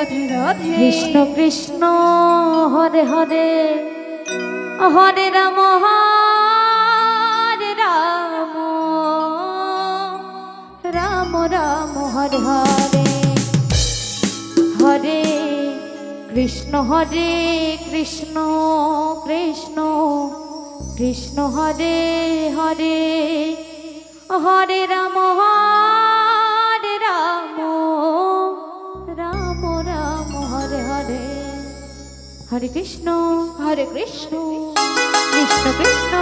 রাধে রাধে। কৃষ্ণ কৃষ্ণ হরে হরে হরে রাম হরে রাম রাম রাম হরে হরে হরে কৃষ্ণ কৃষ্ণ কৃষ্ণ হরে হরে হরে রাম রাম রাম হরে হরে হরে কৃষ্ণ কৃষ্ণ কৃষ্ণ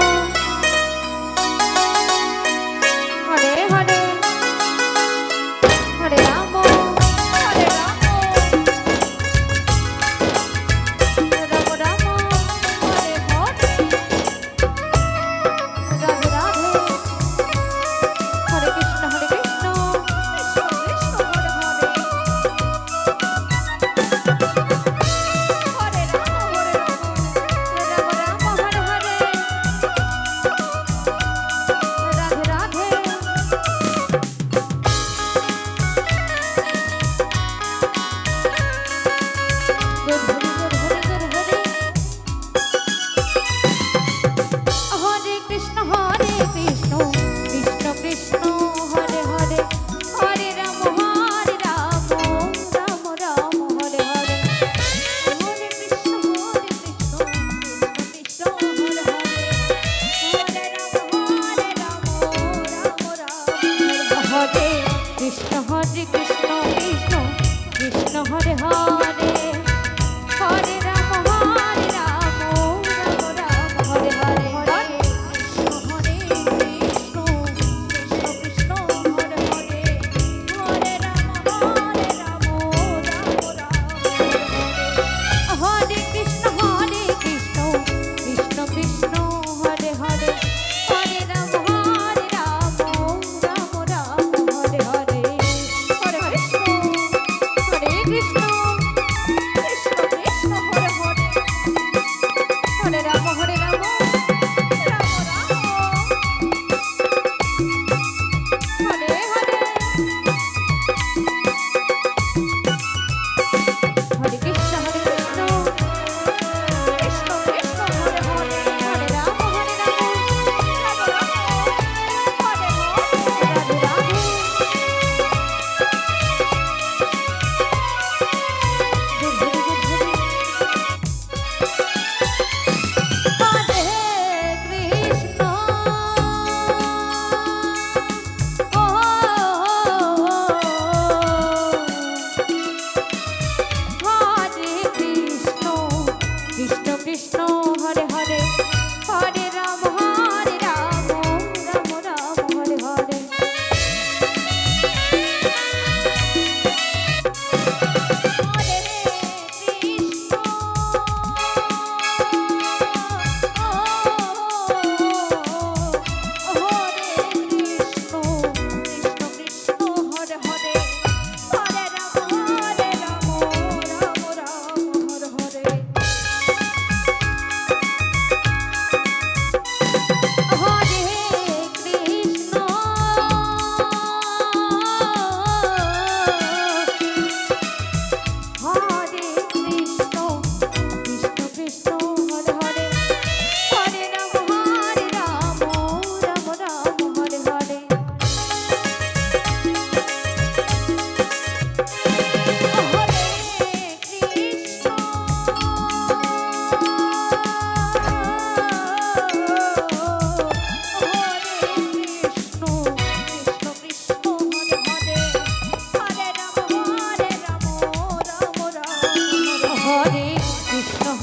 হরে হরে হরে রাম রাম রাম হরে হরে রাধে রাধে হরে কৃষ্ণ কৃষ্ণ কৃষ্ণ হরে হরে হরে রাম রাম হরে হরে রাধে রাধে হরে কৃষ্ণ কৃষ্ণ কৃষ্ণ হরে হরে হরে রাম রাম রাম হরে হরে হরে কৃষ্ণ কৃষ্ণ হরে হরে হরে রাম রাম হরে কৃষ্ণ কৃষ্ণ কৃষ্ণ হরে হরে হরে রাম রাম রাম হরে হরে হরে কৃষ্ণ কৃষ্ণ কৃষ্ণ হরে হরে হরে রাম রাম হরে কৃষ্ণ কৃষ্ণ কৃষ্ণ হরে হরে হরে রাম রাম হরে হরে হরে কৃষ্ণ কৃষ্ণ কৃষ্ণ কৃষ্ণ হরে হরে হরে রাম রাম রাম হরে হরে হরে কৃষ্ণ কৃষ্ণ কৃষ্ণ হরে হরে হরে রাম রাম রাম হরে হরে রাধে রাধে হরে কৃষ্ণ হরে কৃষ্ণ কৃষ্ণ হরে হরে হরে রাম রাম রাম হরে হরে হরে কৃষ্ণ হরে কৃষ্ণ কৃষ্ণ হরে হরে হরে রাম রাম হরে হরে হরে কৃষ্ণ হরে কৃষ্ণ কৃষ্ণ হরে হরে হরে রাম রাম হরে হরে হরে কৃষ্ণ কৃষ্ণ হরে হরে হরে রাম রাম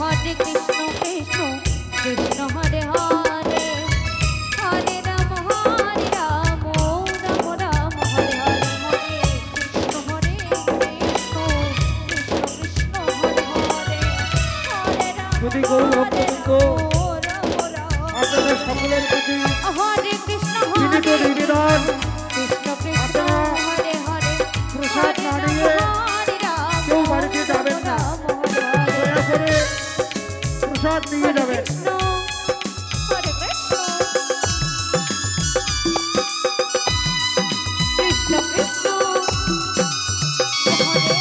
হরে কৃষ্ণ কৃষ্ণ কৃষ্ণ হরে হরে হরে রাম রাম রাম হরে হরে হরে কৃষ্ণ কৃষ্ণ কৃষ্ণ হরে হরে হরে রাম যদি গৌর ভক্তবৃন্দ আপনাদের সকলের প্রতি হরে কৃষ্ণ বিনীত নিবেদন, কৃষ্ণ হরে হরে প্রসাদ না নিয়ে কেউ বাড়িতে যাবেন না, দয়া করে প্রসাদ নিয়ে যাবেন। হরে কৃষ্ণ কৃষ্ণ কৃষ্ণ হরে